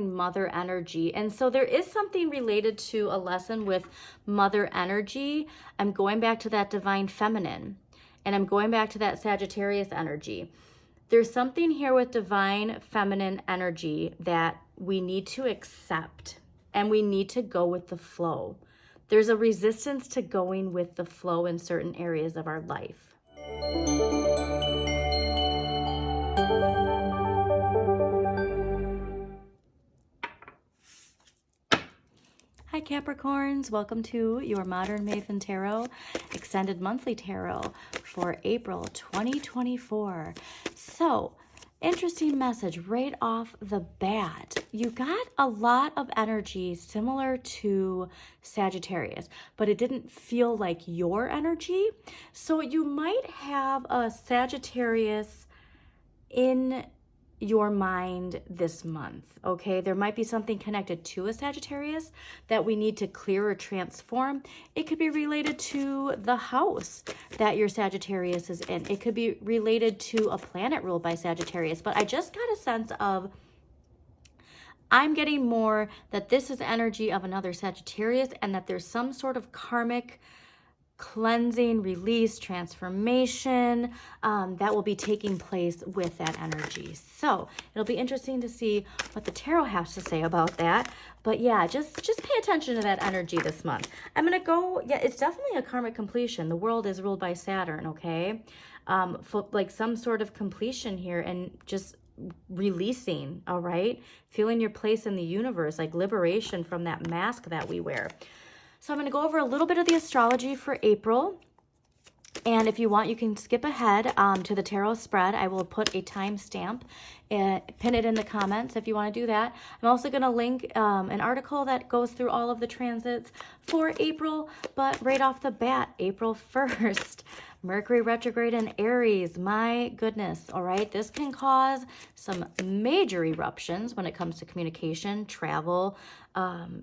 mother energy. And so there is something related to a lesson with mother energy. I'm going back to that divine feminine, and I'm going back to that Sagittarius energy. There's something here with divine feminine energy that we need to accept, and we need to go with the flow. There's a resistance to going with the flow in certain areas of our life. Hi Capricorns, welcome to your Modern Maven Tarot Extended Monthly Tarot for April 2024. So, interesting message right off the bat. You got a lot of energy similar to Sagittarius, but it didn't feel like your energy. So you might have a Sagittarius in your mind this month, okay? There might be something connected to a Sagittarius that we need to clear or transform. It could be related to the house that your Sagittarius is in. It could be related to a planet ruled by Sagittarius, but I just got a sense of, I'm getting more that this is energy of another Sagittarius, and that there's some sort of karmic cleansing, release, transformation that will be taking place with that energy. So it'll be interesting to see what the tarot has to say about that. But yeah, just pay attention to that energy this month. I'm gonna go, yeah, it's definitely a karmic completion. The world is ruled by Saturn, okay? For like some sort of completion here, and just releasing, all right? Feeling your place in the universe, like liberation from that mask that we wear. So I'm going to go over a little bit of the astrology for April. And if you want, you can skip ahead to the tarot spread. I will put a timestamp and pin it in the comments if you want to do that. I'm also going to link an article that goes through all of the transits for April. But right off the bat, April 1st, Mercury retrograde in Aries. My goodness, all right? This can cause some major eruptions when it comes to communication, travel,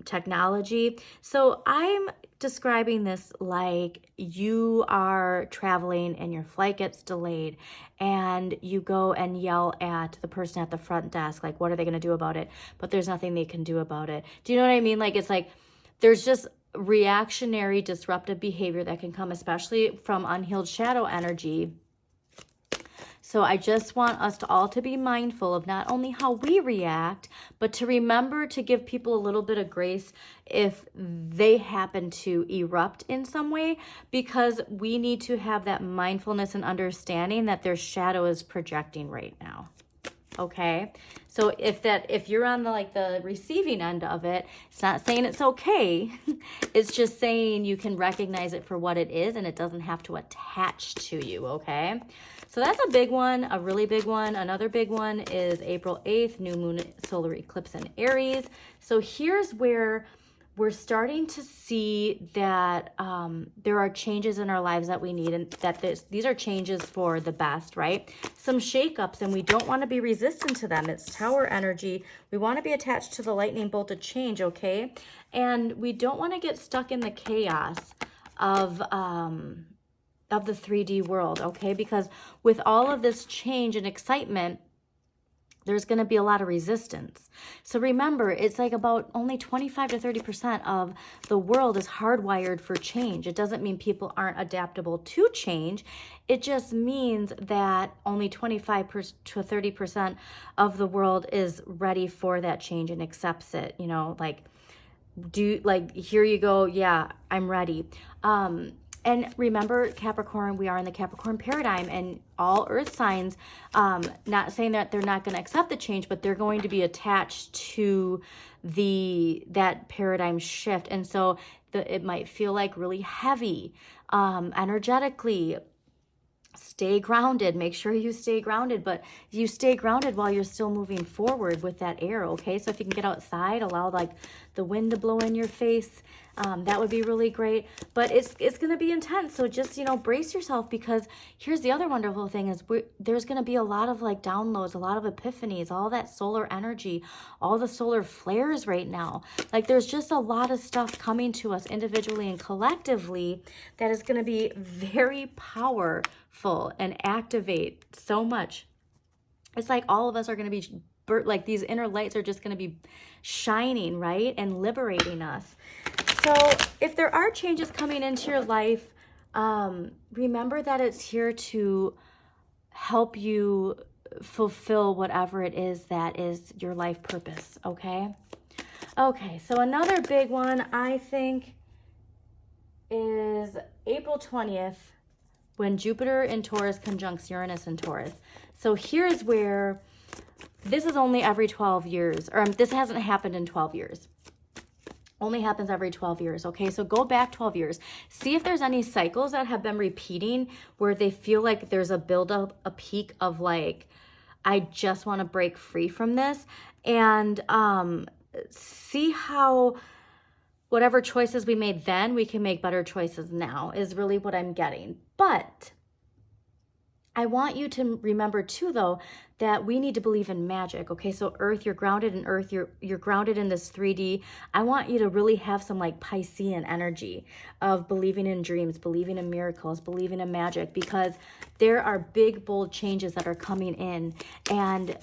technology. So I'm describing this like you are traveling and your flight gets delayed, and you go and yell at the person at the front desk, like, what are they going to do about it? But there's nothing they can do about it. Do you know what I mean? Like, it's like there's just reactionary, disruptive behavior that can come, especially from unhealed shadow energy. So I just want us to all to be mindful of not only how we react, but to remember to give people a little bit of grace if they happen to erupt in some way, because we need to have that mindfulness and understanding that their shadow is projecting right now. Okay, so if you're on the receiving end of it, it's not saying it's okay. It's just saying you can recognize it for what it is, and it doesn't have to attach to you. Okay, so that's a big one, a really big one. Another big one is April 8th, new moon solar eclipse in Aries. So here's where we're starting to see that there are changes in our lives that we need, and that these are changes for the best, right? Some shakeups, and we don't want to be resistant to them. It's Tower energy. We want to be attached to the lightning bolt of change, okay? And we don't want to get stuck in the chaos of the 3D world, okay? Because with all of this change and excitement, there's going to be a lot of resistance. So remember, it's like about only 25 to 30% of the world is hardwired for change. It doesn't mean people aren't adaptable to change. It just means that only 25 to 30% of the world is ready for that change and accepts it. You know, like, here you go. Yeah, I'm ready. And remember, Capricorn, we are in the Capricorn paradigm, and all earth signs, not saying that they're not going to accept the change, but they're going to be attached to that paradigm shift. And so it might feel like really heavy energetically. Stay grounded. Make sure you stay grounded, but you stay grounded while you're still moving forward with that air, okay? So if you can get outside, allow the wind to blow in your face, that would be really great. But it's going to be intense, so just, brace yourself, because here's the other wonderful thing is there's going to be a lot of downloads, a lot of epiphanies, all that solar energy, all the solar flares right now. There's just a lot of stuff coming to us individually and collectively that is going to be very powerful and activate so much. It's like all of us are going to be like these inner lights are just going to be shining, right? And liberating us. So if there are changes coming into your life, remember that it's here to help you fulfill whatever it is that is your life purpose, okay? Okay, so another big one, I think, is April 20th, when Jupiter in Taurus conjuncts Uranus in Taurus. So here's where, this is only every 12 years, or this hasn't happened in 12 years. Only happens every 12 years, okay? So go back 12 years. See if there's any cycles that have been repeating where they feel like there's a buildup, a peak of like, I just want to break free from this. And see how whatever choices we made then, we can make better choices now, is really what I'm getting. But I want you to remember too, though, that we need to believe in magic, okay? So Earth, you're grounded in Earth, you're grounded in this 3D. I want you to really have some like Piscean energy of believing in dreams, believing in miracles, believing in magic, because there are big, bold changes that are coming in, and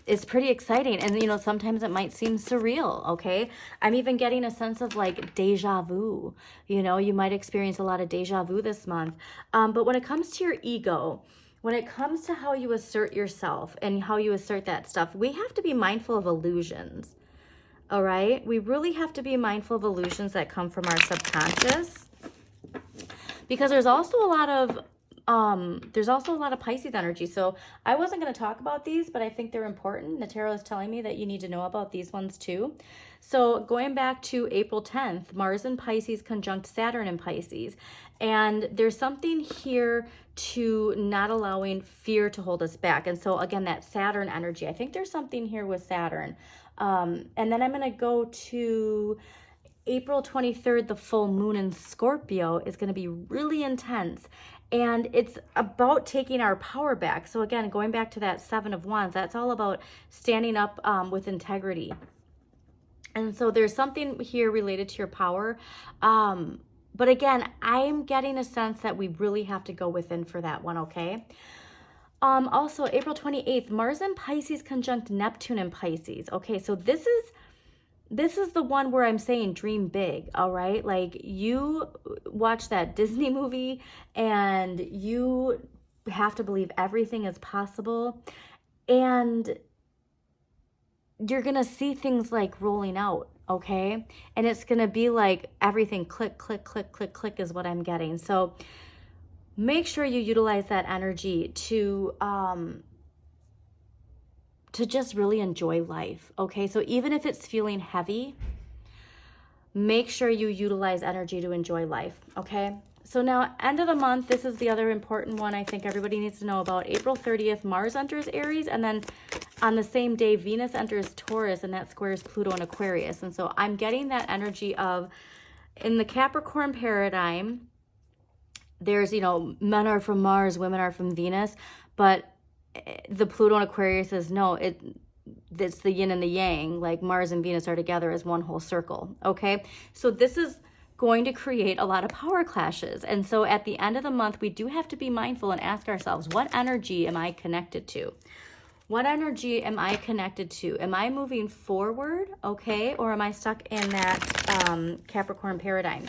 it's pretty exciting. And, you know, sometimes it might seem surreal, okay? I'm even getting a sense of like deja vu. You know, you might experience a lot of deja vu this month. But when it comes to your ego, when it comes to how you assert yourself and how you assert that stuff, we have to be mindful of illusions, all right? We really have to be mindful of illusions that come from our subconscious, because there's also a lot of Pisces energy. So I wasn't going to talk about these, but I think they're important. The tarot is telling me that you need to know about these ones too. So going back to April 10th, Mars in Pisces conjunct Saturn in Pisces. And there's something here to not allowing fear to hold us back. And so again, that Saturn energy, I think there's something here with Saturn. And then I'm going to go to April 23rd, the full moon in Scorpio is going to be really intense. And it's about taking our power back. So again, going back to that Seven of Wands, that's all about standing up with integrity. And so there's something here related to your power. But again, I'm getting a sense that we really have to go within for that one, okay? Also, April 28th, Mars in Pisces conjunct Neptune in Pisces. Okay, so this is the one where I'm saying dream big, all right? Like, you watch that Disney movie and you have to believe everything is possible, and you're going to see things like rolling out, okay? And it's going to be like everything click, click, click, click, click is what I'm getting. So make sure you utilize that energy to just really enjoy life, okay? So even if it's feeling heavy, make sure you utilize energy to enjoy life, okay? So now, end of the month, this is the other important one I think everybody needs to know about. April 30th, Mars enters Aries, and then on the same day, Venus enters Taurus, and that squares Pluto and Aquarius. And so I'm getting that energy of, in the Capricorn paradigm, there's, you know, men are from Mars, women are from Venus, but the Pluto and Aquarius says, no, it's the yin and the yang, like Mars and Venus are together as one whole circle, okay? So this is going to create a lot of power clashes. And so at the end of the month, we do have to be mindful and ask ourselves, what energy am I connected to? What energy am I connected to? Am I moving forward, okay? Or am I stuck in that Capricorn paradigm?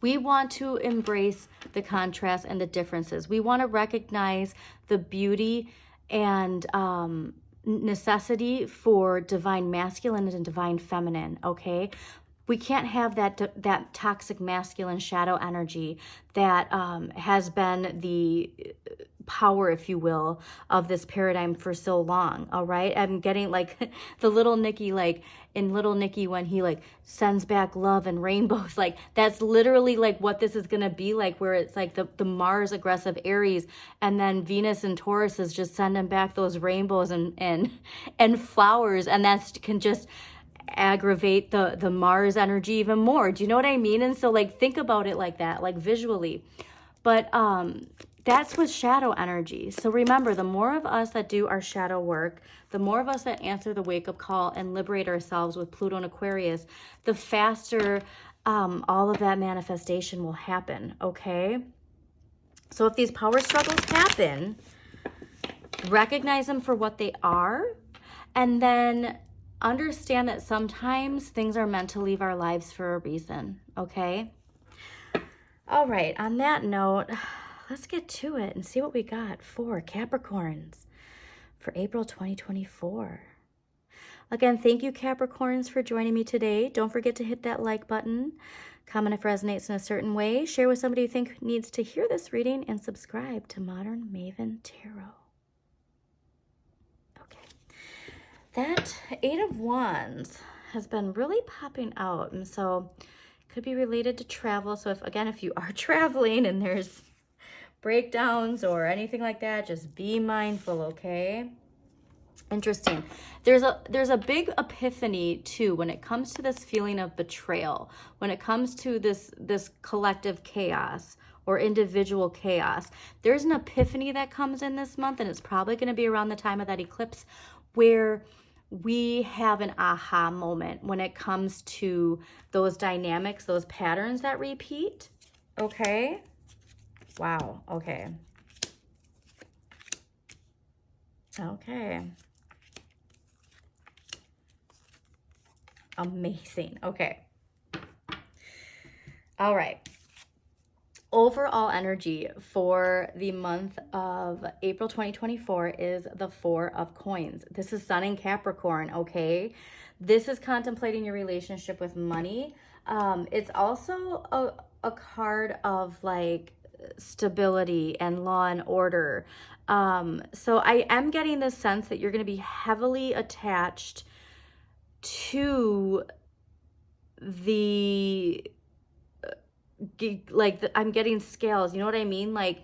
We want to embrace the contrast and the differences. We want to recognize the beauty and necessity for divine masculine and divine feminine, okay? We can't have that toxic masculine shadow energy that has been the power, if you will, of this paradigm for so long, all right? I'm getting like the little Nicky, like in Little Nicky when he like sends back love and rainbows, like that's literally like what this is going to be like, where it's like the Mars aggressive Aries, and then Venus and Taurus is just sending back those rainbows and flowers, and that can just aggravate the Mars energy even more. Do you know what I mean? And so like think about it like that, like visually. But that's with shadow energy. So remember, the more of us that do our shadow work, the more of us that answer the wake-up call and liberate ourselves with Pluto and Aquarius, the faster all of that manifestation will happen, okay? So if these power struggles happen, recognize them for what they are, and then understand that sometimes things are meant to leave our lives for a reason, okay? All right, on that note, let's get to it and see what we got for Capricorns for April 2024. Again, thank you, Capricorns, for joining me today. Don't forget to hit that like button, comment if it resonates in a certain way, share with somebody you think needs to hear this reading, and subscribe to Modern Maven Tarot. Okay, that Eight of Wands has been really popping out, and so could be related to travel. So if you are traveling and there's breakdowns or anything like that, just be mindful, okay? Interesting. There's a big epiphany too when it comes to this feeling of betrayal, when it comes to this collective chaos or individual chaos. There's an epiphany that comes in this month, and it's probably going to be around the time of that eclipse, where we have an aha moment when it comes to those dynamics, those patterns that repeat. Okay? Wow. Okay. Okay. Amazing. Okay. All right. Overall energy for the month of April 2024 is the Four of Coins. This is Sun in Capricorn, okay? This is contemplating your relationship with money. It's also a card of like stability and law and order. So I am getting this sense that you're going to be heavily attached to I'm getting scales, you know what I mean? Like,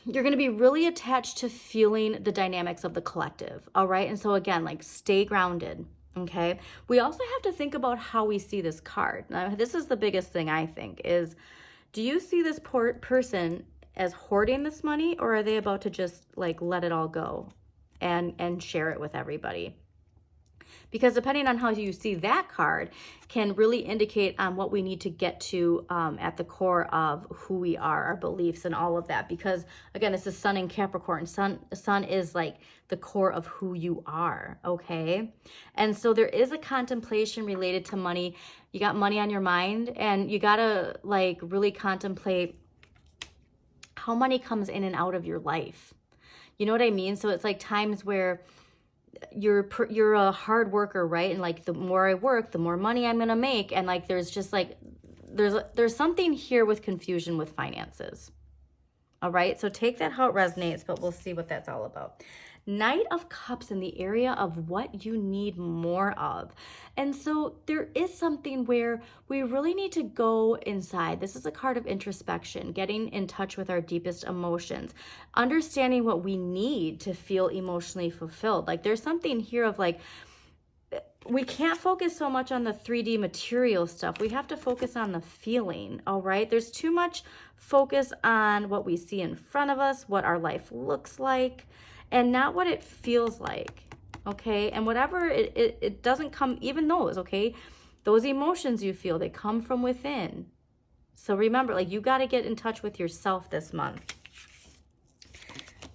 you're going to be really attached to feeling the dynamics of the collective, all right? And so again, like, stay grounded, okay? We also have to think about how we see this card. Now, this is the biggest thing, I think, is, do you see this person as hoarding this money, or are they about to just like let it all go and share it with everybody? Because depending on how you see that card can really indicate on what we need to get to at the core of who we are, our beliefs and all of that. Because again, this is Sun in Capricorn. Sun is like the core of who you are, okay? And so there is a contemplation related to money. You got money on your mind, and you gotta like really contemplate how money comes in and out of your life. You know what I mean? So it's like times where you're a hard worker, right? And like the more I work, the more money I'm gonna make. And like there's just like there's something here with confusion with finances. All right, so take that how it resonates, but we'll see what that's all about. Knight of Cups in the area of what you need more of. And so there is something where we really need to go inside. This is a card of introspection, getting in touch with our deepest emotions, understanding what we need to feel emotionally fulfilled. Like there's something here of like, we can't focus so much on the 3D material stuff. We have to focus on the feeling, all right? There's too much focus on what we see in front of us, what our life looks like, and not what it feels like, okay? And whatever, it doesn't come, even those, okay? Those emotions you feel, they come from within. So remember, like, you got to get in touch with yourself this month.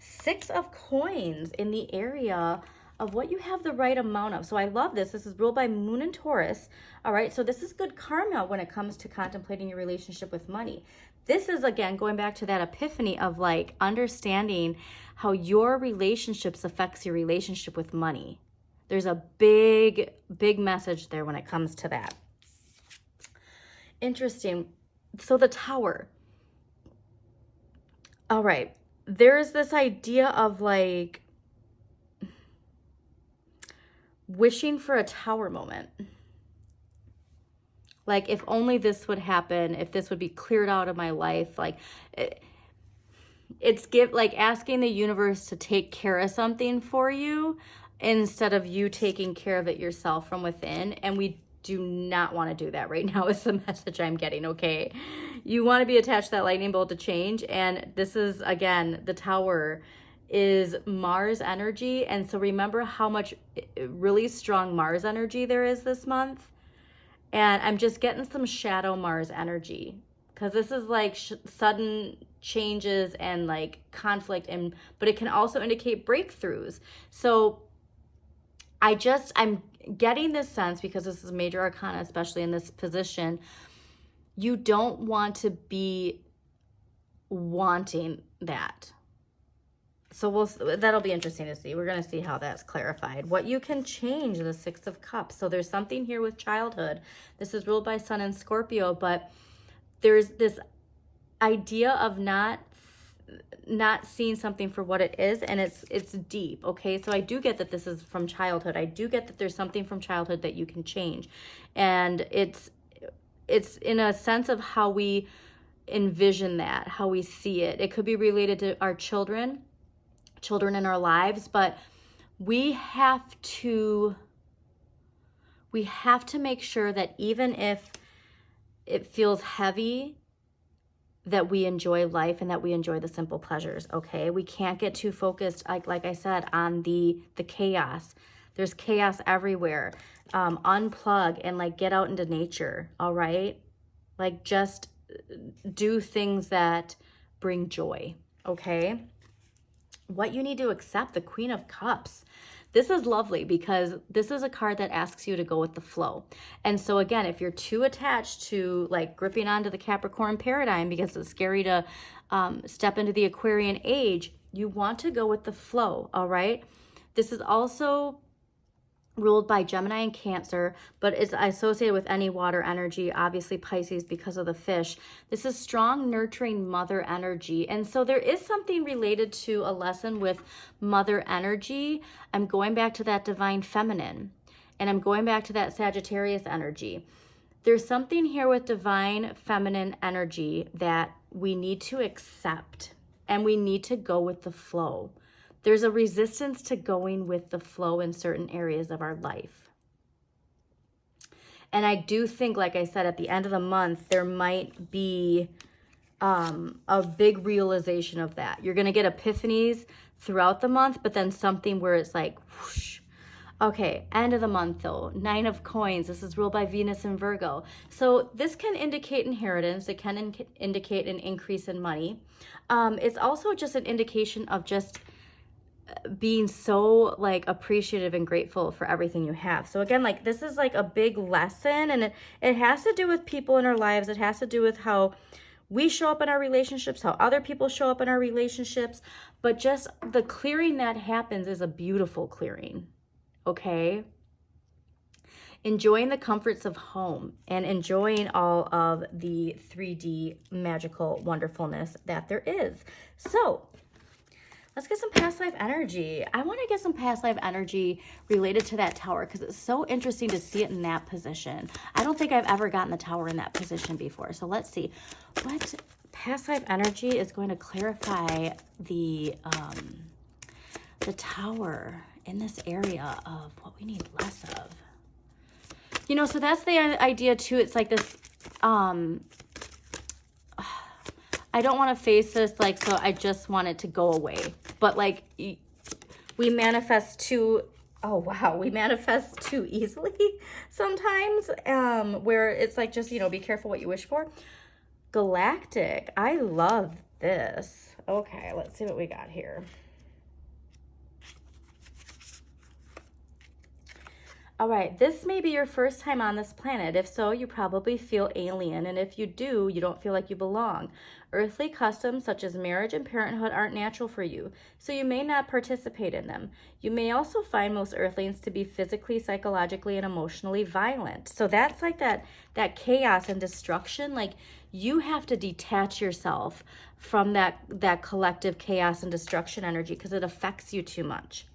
Six of Coins in the area of what you have the right amount of. So I love this. This is ruled by Moon and Taurus. All right, so this is good karma when it comes to contemplating your relationship with money. This is, again, going back to that epiphany of like understanding how your relationships affects your relationship with money. There's a big, big message there when it comes to that. Interesting. So the Tower. All right, there's this idea of like wishing for a tower moment. Like, if only this would happen, if this would be cleared out of my life. Like, it's like asking the universe to take care of something for you instead of you taking care of it yourself from within. And we do not want to do that right now is the message I'm getting, okay? You want to be attached to that lightning bolt to change. And this is, again, the Tower is Mars energy. And so remember how much really strong Mars energy there is this month. And I'm just getting some shadow Mars energy because this is like sudden changes and like conflict, but it can also indicate breakthroughs. So I'm getting this sense, because this is major arcana, especially in this position, you don't want to be wanting that. So that'll be interesting to see. We're going to see how that's clarified. What you can change, the Six of Cups. So there's something here with childhood. This is ruled by Sun and Scorpio, but there's this idea of not seeing something for what it is, and it's deep. Okay, so I do get that this is from childhood. I do get that there's something from childhood that you can change, and it's in a sense of how we envision that, how we see it. It could be related to our children in our lives, but we have to make sure that even if it feels heavy, that we enjoy life and that we enjoy the simple pleasures. Okay, we can't get too focused, like I said, on the chaos. There's chaos everywhere. Unplug and like get out into nature. All right, like just do things that bring joy. Okay, what you need to accept, the Queen of Cups. This is lovely because this is a card that asks you to go with the flow. And so again, if you're too attached to like gripping onto the Capricorn paradigm because it's scary to step into the Aquarian age, you want to go with the flow, all right? This is also ruled by Gemini and Cancer, but it's associated with any water energy, obviously Pisces because of the fish. This is strong, nurturing mother energy. And so there is something related to a lesson with mother energy. I'm going back to that divine feminine, and I'm going back to that Sagittarius energy. There's something here with divine feminine energy that we need to accept, and we need to go with the flow. There's a resistance to going with the flow in certain areas of our life. And I do think, like I said, at the end of the month, there might be a big realization of that. You're going to get epiphanies throughout the month, but then something where it's like, whoosh. Okay, end of the month though, 9 of Coins. This is ruled by Venus and Virgo. So this can indicate inheritance. It can indicate an increase in money. It's also just an indication of just being so like appreciative and grateful for everything you have. So again, like this is like a big lesson, and it has to do with people in our lives. It has to do with how we show up in our relationships, how other people show up in our relationships. But just the clearing that happens is a beautiful clearing. Okay, enjoying the comforts of home and enjoying all of the 3D magical wonderfulness that there is. So let's get some past life energy. I want to get some past life energy related to that Tower because it's so interesting to see it in that position. I don't think I've ever gotten the Tower in that position before. So let's see what past life energy is going to clarify the Tower in this area of what we need less of. You know, so that's the idea too. It's like this, I don't want to face this, like, so I just want it to go away. But like, we manifest too, oh wow, we manifest too easily sometimes, where it's like, just, you know, be careful what you wish for. Galactic, I love this. Okay, let's see what we got here. All right, this may be your first time on this planet. If so, you probably feel alien. And if you do, you don't feel like you belong. Earthly customs such as marriage and parenthood aren't natural for you, so you may not participate in them. You may also find most earthlings to be physically, psychologically, and emotionally violent. So that's like that chaos and destruction. Like, you have to detach yourself from that collective chaos and destruction energy because it affects you too much.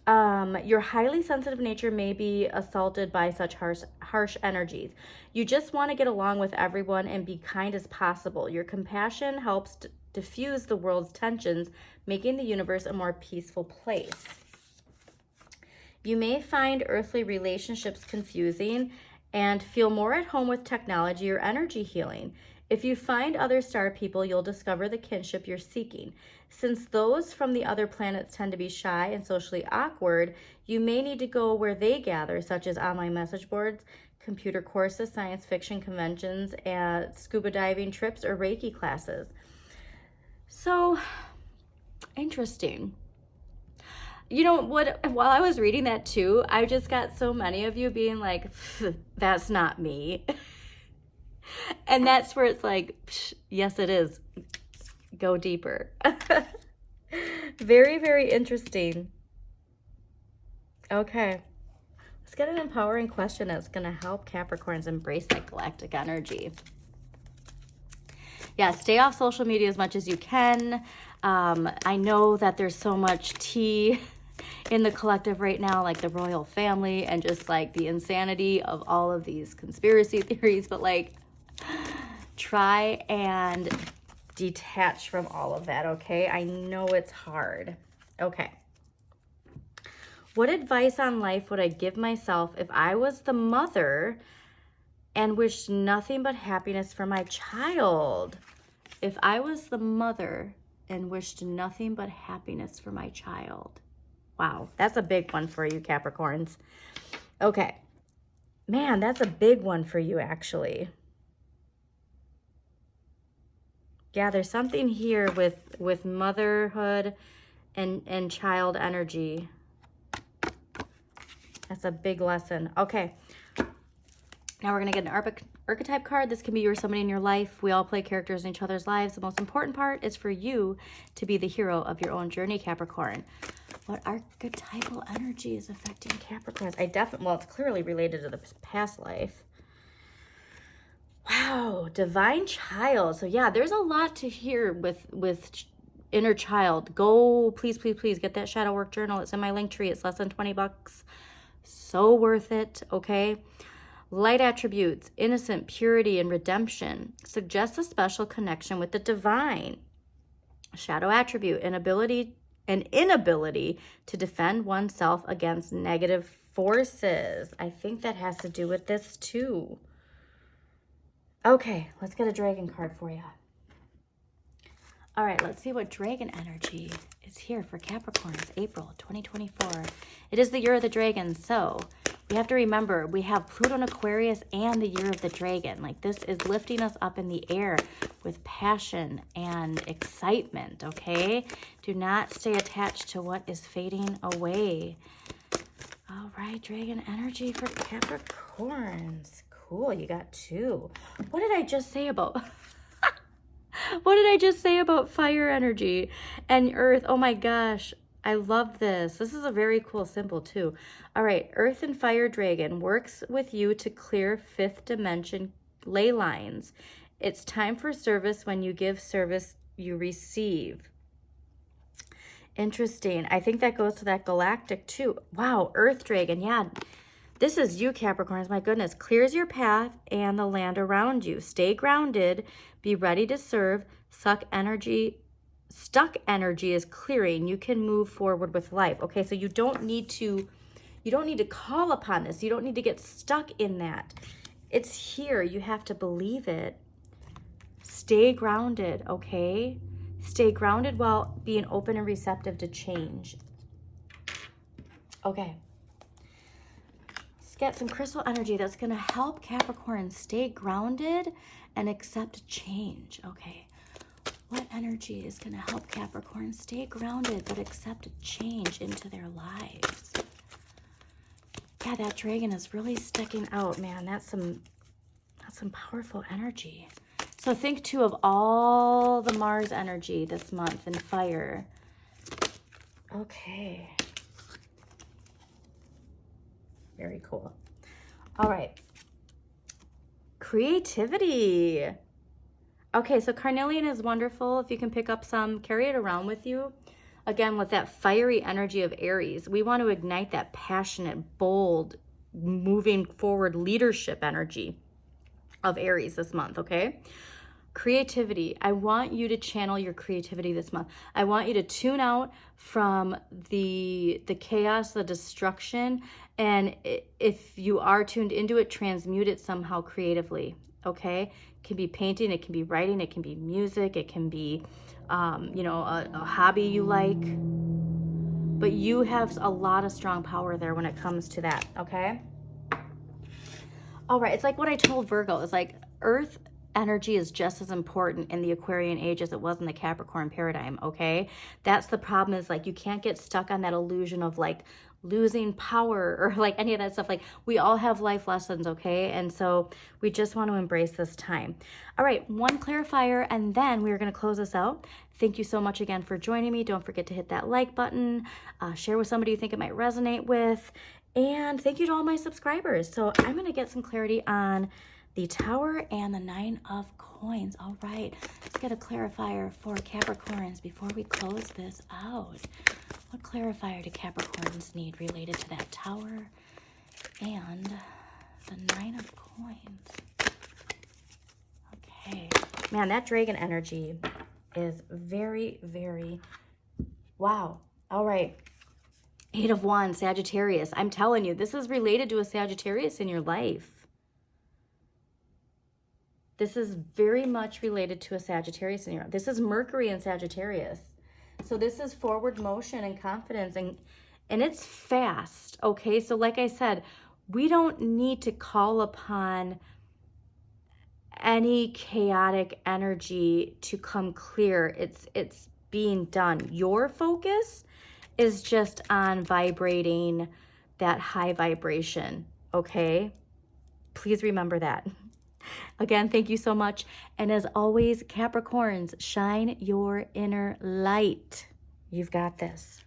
Your highly sensitive nature may be assaulted by such harsh energies. You just want to get along with everyone and be kind as possible. Your compassion helps diffuse the world's tensions, making the universe a more peaceful place. You may find earthly relationships confusing and feel more at home with technology or energy healing. If you find other star people, you'll discover the kinship you're seeking. Since those from the other planets tend to be shy and socially awkward, you may need to go where they gather, such as online message boards, computer courses, science fiction conventions, and scuba diving trips, or Reiki classes. So, interesting. You know what, while I was reading that too, I just got so many of you being like, that's not me. And that's where it's like, yes, it is. Go deeper. Very, very interesting. Okay. Let's get an empowering question that's going to help Capricorns embrace that galactic energy. Yeah, stay off social media as much as you can. I know that there's so much tea in the collective right now, like the royal family and just like the insanity of all of these conspiracy theories, but like try and detach from all of that, okay? I know it's hard. Okay. What advice on life would I give myself if I was the mother and wished nothing but happiness for my child? If I was the mother and wished nothing but happiness for my child. Wow, that's a big one for you, Capricorns. Okay. Man, that's a big one for you, actually. Yeah, there's something here with motherhood and child energy. That's a big lesson. Okay. Now we're going to get an archetype card. This can be you or somebody in your life. We all play characters in each other's lives. The most important part is for you to be the hero of your own journey, Capricorn. What archetypal energy is affecting Capricorns? Well, it's clearly related to the past life. Wow, divine child. So yeah, there's a lot to hear with inner child. Go, please, please, please get that shadow work journal. It's in my link tree. It's less than 20 bucks. So worth it, okay? Light attributes, innocent, purity, and redemption. Suggests a special connection with the divine. Shadow attribute, an inability to defend oneself against negative forces. I think that has to do with this too. Okay, let's get a dragon card for you. All right, let's see what dragon energy is here for Capricorns, April 2024. It is the year of the dragon, so we have to remember we have Pluto in Aquarius and the year of the dragon. Like, this is lifting us up in the air with passion and excitement, okay? Do not stay attached to what is fading away. All right, dragon energy for Capricorns. Cool, you got two. What did I just say about... What did I just say about fire energy and earth? Oh my gosh, I love this. This is a very cool symbol too. All right, earth and fire dragon works with you to clear fifth dimension ley lines. It's time for service. When you give service, you receive. Interesting. I think that goes to that galactic too. Wow, earth dragon. Yeah, this is you, Capricorns. My goodness. Clears your path and the land around you. Stay grounded. Be ready to serve. Stuck energy is clearing. You can move forward with life. Okay, so you don't need to call upon this. You don't need to get stuck in that. It's here. You have to believe it. Stay grounded, okay? Stay grounded while being open and receptive to change. Okay. Let's get some crystal energy that's going to help Capricorn stay grounded and accept change. Okay. What energy is going to help Capricorn stay grounded but accept change into their lives? Yeah, that dragon is really sticking out, man. That's some powerful energy. So think too of all the Mars energy this month and fire. Okay. Very cool. All right. Creativity. Okay, so carnelian is wonderful. If you can pick up some, carry it around with you. Again, with that fiery energy of Aries, we want to ignite that passionate, bold, moving forward leadership energy of Aries this month, okay? Creativity. I want you to channel your creativity this month. I want you to tune out from the chaos, the destruction, and if you are tuned into it, transmute it somehow creatively, okay? can be painting, it can be writing, it can be music, it can be, you know, a hobby you like. But you have a lot of strong power there when it comes to that, okay? All right, it's like what I told Virgo. It's like Earth energy is just as important in the Aquarian age as it was in the Capricorn paradigm, okay? That's the problem, is like you can't get stuck on that illusion of like losing power or like any of that stuff. Like we all have life lessons, okay? And so we just want to embrace this time. All right, one clarifier, and then we're going to close this out. Thank you so much again for joining me. Don't forget to hit that like button, share with somebody you think it might resonate with, and thank you to all my subscribers. So I'm going to get some clarity on the Tower and the Nine of Coins. All right, let's get a clarifier for Capricorns before we close this out. What clarifier do Capricorns need related to that Tower and the Nine of Coins? Okay. Man, that dragon energy is very, very, wow. All right. Eight of Wands, Sagittarius. I'm telling you, this is related to a Sagittarius in your life. This is very much related to a Sagittarius in your life. This is Mercury in Sagittarius. So this is forward motion and confidence, and it's fast, okay? So like I said, we don't need to call upon any chaotic energy to come clear. It's being done. Your focus is just on vibrating that high vibration, okay? Please remember that. Again, thank you so much. And as always, Capricorns, shine your inner light. You've got this.